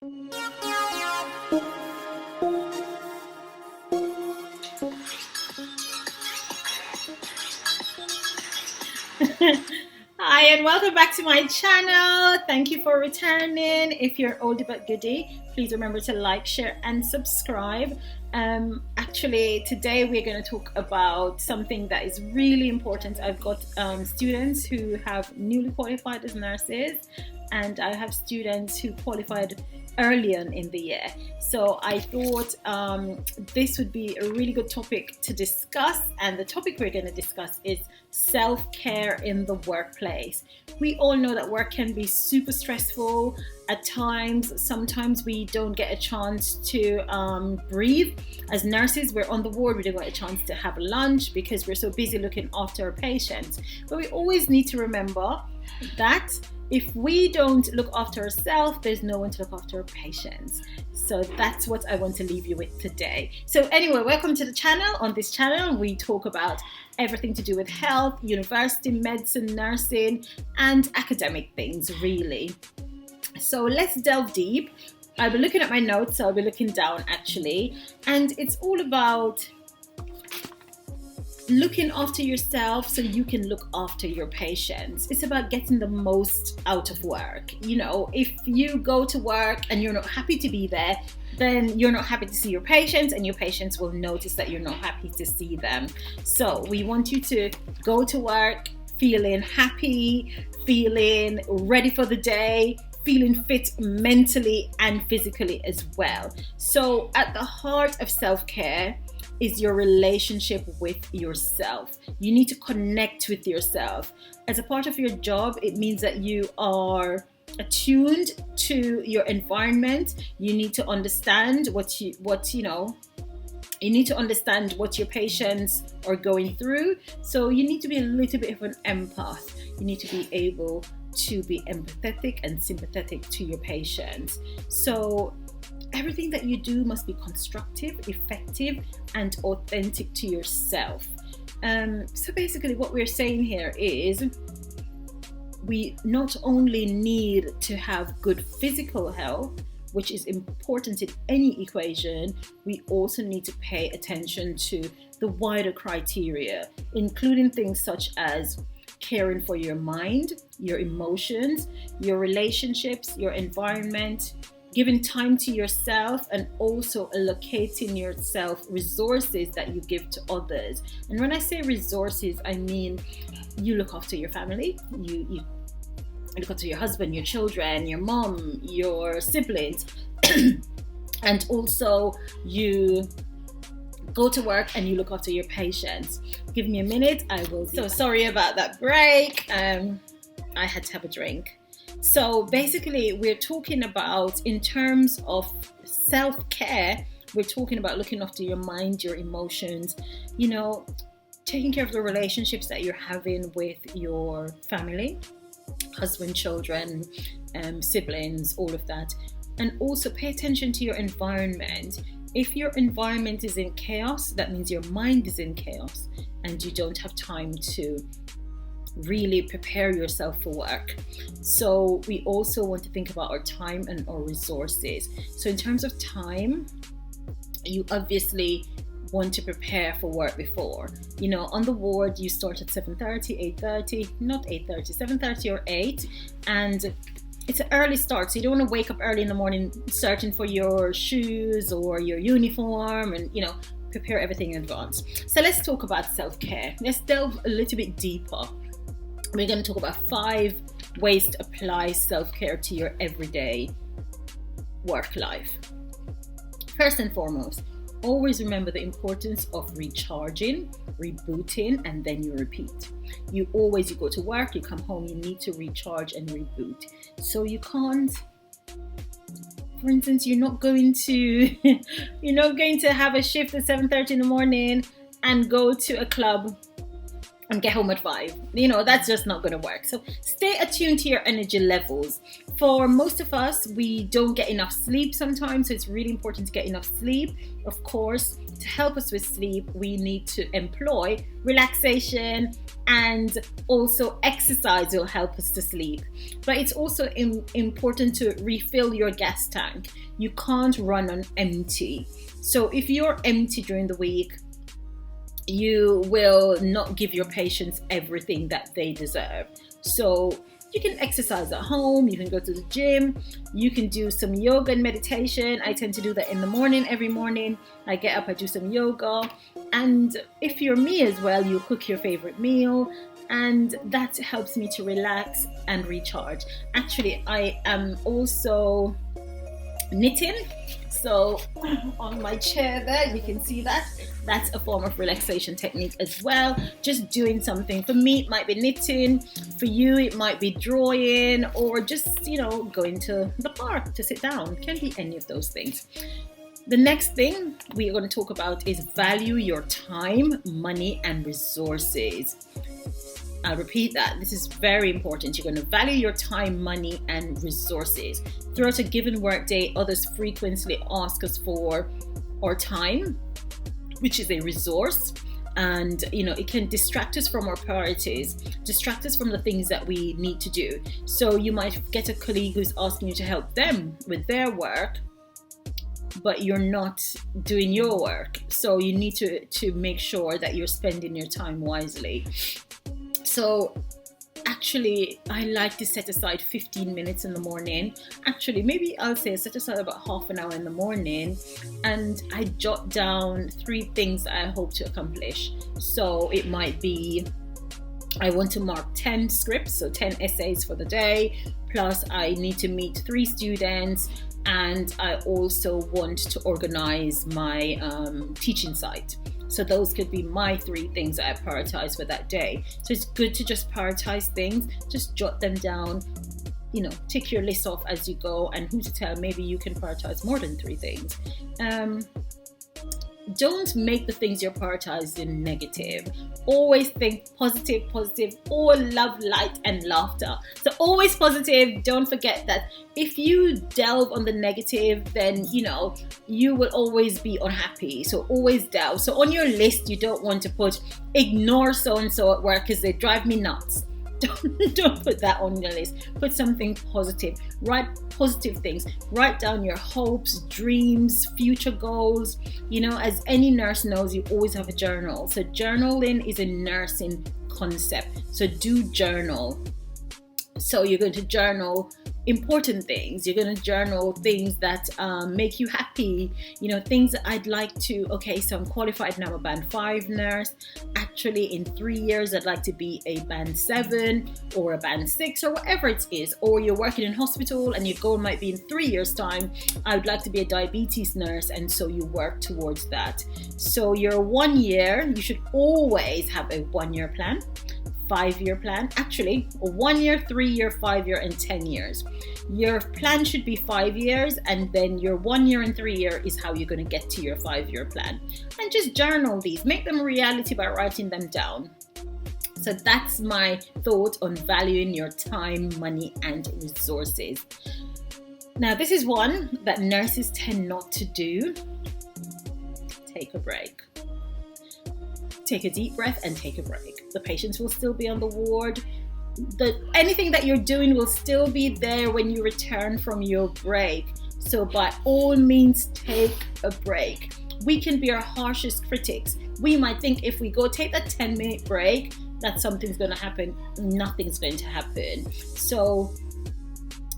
Hi, and welcome back to my channel. Thank you for returning. If you're oldie but goodie, please remember to like, share, and subscribe. Actually, today we're going to talk about something that is really important. I've got students who have newly qualified as nurses, and I have students who qualified early on in the year. So I thought this would be a really good topic to discuss, and the topic we're going to discuss is self-care in the workplace. We all know that work can be super stressful at times. Sometimes we don't get a chance to breathe. As nurses, we're on the ward, we don't get a chance to have lunch because we're so busy looking after our patients. But we always need to remember that if we don't look after ourselves, there's no one to look after our patients. So that's what I want to leave you with today. So anyway, welcome to the channel. On this channel, we talk about everything to do with health, university, medicine, nursing, and academic things, really. So let's delve deep. I'll be looking at my notes, so I'll be looking down actually. And it's all about looking after yourself so you can look after your patients. It's about getting the most out of work. You know, if you go to work and you're not happy to be there, then you're not happy to see your patients, and your patients will notice that you're not happy to see them. So we want you to go to work feeling happy, feeling ready for the day, feeling fit mentally and physically as well. So at the heart of self-care is your relationship with yourself. You need to connect with yourself. As a part of your job, it means that you are attuned to your environment. You need to understand you need to understand what your patients are going through. So you need to be a little bit of an empath. You need to be able to be empathetic and sympathetic to your patients. So everything that you do must be constructive, effective, and authentic to yourself. So basically what we're saying here is we not only need to have good physical health, which is important in any equation, we also need to pay attention to the wider criteria, including things such as caring for your mind, your emotions, your relationships, your environment, giving time to yourself, and also allocating yourself resources that you give to others. And when I say resources, I mean you look after your family, you look after your husband, your children, your mom, your siblings, and also you go to work and you look after your patients. Give me a minute, I will. So sorry about that break. I had to have a drink. So basically, we're talking about, in terms of self-care, we're talking about looking after your mind, your emotions, you know, taking care of the relationships that you're having with your family, husband, children, siblings, all of that. And also pay attention to your environment. If your environment is in chaos, that means your mind is in chaos and you don't have time to really prepare yourself for work. So we also want to think about our time and our resources. So in terms of time, you obviously want to prepare for work before. You know, on the ward, you start at 7:30, 8:30, not 8:30, 7:30 or 8, and it's an early start, so you don't want to wake up early in the morning searching for your shoes or your uniform and, you know, prepare everything in advance. So let's talk about self-care. Let's delve a little bit deeper. We're going to talk about 5 ways to apply self-care to your everyday work life. First and foremost, always remember the importance of recharging, rebooting, and then you repeat. You go to work, you come home, you need to recharge and reboot. So you can't, for instance, you're not going to have a shift at 7:30 in the morning and go to a club and get home at 5. You know, that's just not going to work. So stay attuned to your energy levels. For most of us, we don't get enough sleep sometimes, so it's really important to get enough sleep. Of course, to help us with sleep, we need to employ relaxation, and also exercise will help us to sleep. But it's also important to refill your gas tank. You can't run on empty. So if you're empty during the week, you will not give your patients everything that they deserve. So you can exercise at home, you can go to the gym, you can do some yoga and meditation. I tend to do that in the morning. Every morning I get up, I do some yoga. And if you're me as well, you cook your favorite meal, and that helps me to relax and recharge. Actually, I am also knitting. So on my chair there, you can see that. That's a form of relaxation technique as well. Just doing something. For me, it might be knitting. For you, it might be drawing, or just, you know, going to the park to sit down. Can be any of those things. The next thing we're going to talk about is value your time, money, and resources. I'll repeat that. This is very important. You're going to value your time, money, and resources. Throughout a given workday, others frequently ask us for our time, which is a resource. And, you know, it can distract us from our priorities, distract us from the things that we need to do. So you might get a colleague who's asking you to help them with their work, but you're not doing your work. So you need to make sure that you're spending your time wisely. So actually, I like to set aside 15 minutes in the morning. Actually, maybe I'll say set aside about half an hour in the morning, and I jot down 3 things I hope to accomplish. So it might be, I want to mark 10 scripts, so 10 essays for the day, plus I need to meet 3 students, and I also want to organize my teaching site. So those could be my 3 things that I prioritize for that day. So it's good to just prioritize things, just jot them down, you know, tick your list off as you go, and who's to tell, maybe you can prioritize more than 3 things. Don't make the things you're prioritizing negative. Always think positive. All love, light, and laughter. So always positive. Don't forget that if you delve on the negative, then, you know, you will always be unhappy. So always delve. So on your list, you don't want to put ignore so-and-so at work because they drive me nuts. Don't put that on your list. Put something positive. Write positive things. Write down your hopes, dreams, future goals. You know, as any nurse knows, you always have a journal. So journaling is a nursing concept. So do journal. So you're going to journal important things. You're going to journal things that make you happy, you know, things that I'd like to, okay, so I'm qualified now, I'm a band 5 nurse. Actually, in 3 years, I'd like to be a band 7 or a band 6 or whatever it is. Or you're working in hospital and your goal might be in 3 years' time, I would like to be a diabetes nurse, and so you work towards that. So your 1 year, you should always have a 1-year plan. 5-year plan, actually a 1 year, 3 year, 5 year, and 10 years. Your plan should be 5 years, and then your 1 year and 3 year is how you're going to get to your 5-year plan. And just journal these, make them a reality by writing them down. So that's my thought on valuing your time, money, and resources. Now, this is one that nurses tend not to do. Take a break. Take a deep breath and take a break. The patients will still be on the ward. Anything that you're doing will still be there when you return from your break. So by all means, take a break. We can be our harshest critics. We might think if we go take that 10-minute break, that something's going to happen. Nothing's going to happen. So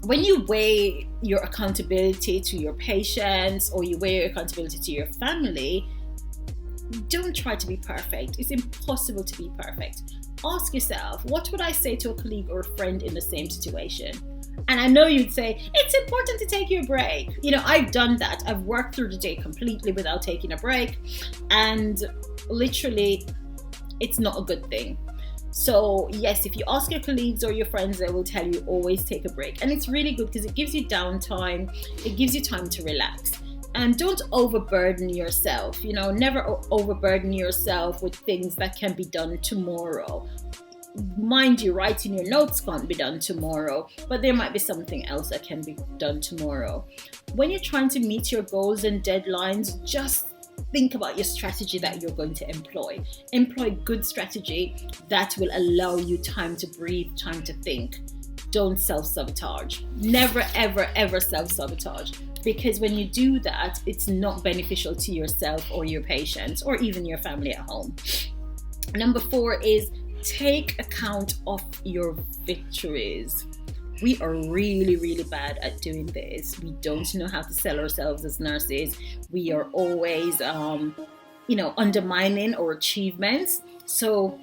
when you weigh your accountability to your patients, or you weigh your accountability to your family, don't try to be perfect. It's impossible to be perfect. Ask yourself, what would I say to a colleague or a friend in the same situation? And I know you'd say, it's important to take your break. You know, I've done that. I've worked through the day completely without taking a break. And literally, it's not a good thing. So yes, if you ask your colleagues or your friends, they will tell you always take a break. And it's really good because it gives you downtime. It gives you time to relax. And don't overburden yourself. Never overburden yourself with things that can be done tomorrow. Mind you, writing your notes can't be done tomorrow, but there might be something else that can be done tomorrow. When you're trying to meet your goals and deadlines, just think about your strategy that you're going to employ. Employ good strategy that will allow you time to breathe, time to think. Don't self-sabotage. Never, ever, ever self-sabotage. Because when you do that, it's not beneficial to yourself or your patients or even your family at home. Number 4 is take account of your victories. We are really, really bad at doing this. We don't know how to sell ourselves as nurses. We are always, undermining our achievements. So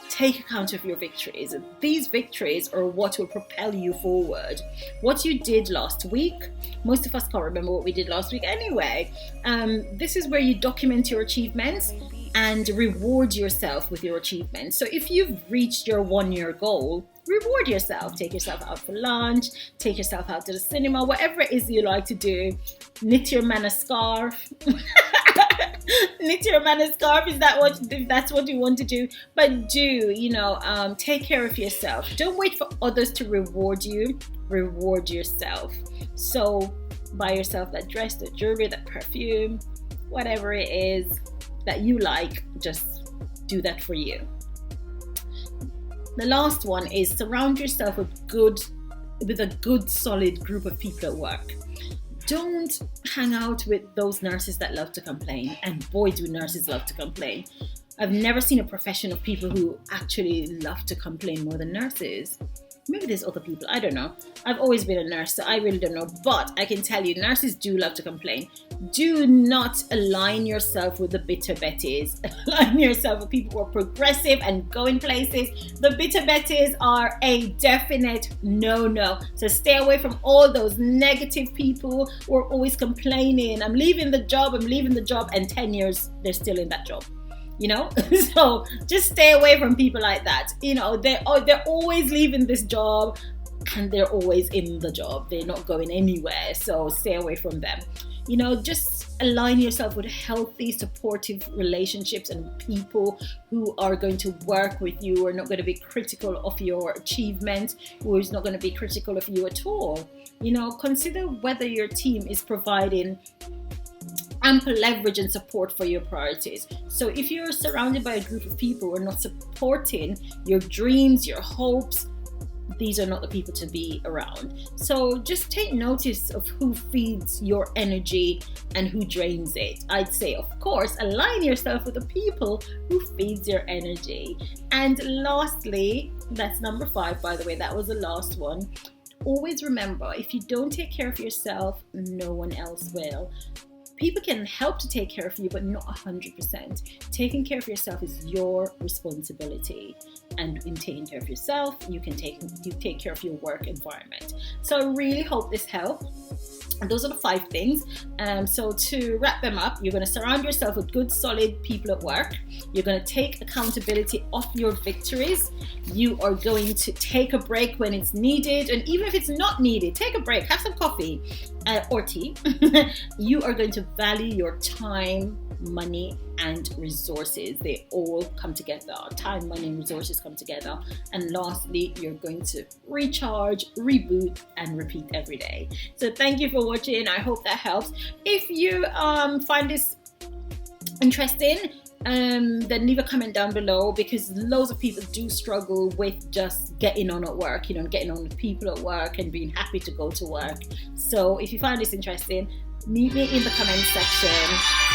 take account of your victories. These victories are what will propel you forward. What you did last week, most of us can't remember what we did last week anyway. This is where you document your achievements and reward yourself with your achievements. So if you've reached your 1-year goal, reward yourself. Take yourself out for lunch, take yourself out to the cinema, whatever it is you like to do. Knit your man a scarf. Knit your man a scarf, if that's what you want to do. But take care of yourself. Don't wait for others to reward you. Reward yourself. So buy yourself that dress, that jewelry, that perfume, whatever it is that you like, just do that for you. The last one is surround yourself with a good solid group of people at work. Don't hang out with those nurses that love to complain, and boy do nurses love to complain. I've never seen a profession of people who actually love to complain more than nurses. Maybe there's other people, I don't know. I've always been a nurse, so I really don't know. But I can tell you, nurses do love to complain. Do not align yourself with the bitter betties. Align yourself with people who are progressive and going places. The bitter betties are a definite no-no. So stay away from all those negative people who are always complaining. I'm leaving the job, and 10 years, they're still in that job. So just stay away from people like that. They're always leaving this job and they're always in the job. They're not going anywhere. So stay away from them. Just align yourself with healthy, supportive relationships and people who are going to work with you, who are not going to be critical of your achievements, who is not going to be critical of you at all. Consider whether your team is providing ample leverage and support for your priorities. So if you're surrounded by a group of people who are not supporting your dreams, your hopes, these are not the people to be around. So just take notice of who feeds your energy and who drains it. I'd say, of course, align yourself with the people who feeds your energy. And lastly, that's number 5, by the way, that was the last one. Always remember, if you don't take care of yourself, no one else will. People can help to take care of you, but not 100%. Taking care of yourself is your responsibility. And in taking care of yourself, you take care of your work environment. So I really hope this helped. And those are the 5 things. So to wrap them up, you're going to surround yourself with good, solid people at work. You're going to take accountability of your victories. You are going to take a break when it's needed. And even if it's not needed, take a break, have some coffee or tea. You are going to value your time, money, and resources. They all come together. Time, money, and resources come together. And lastly, you're going to recharge, reboot, and repeat every day. So thank you for watching. I hope that helps. If you find this interesting, then leave a comment down below, because loads of people do struggle with just getting on at work, getting on with people at work and being happy to go to work. So if you find this interesting, meet me in the comment section.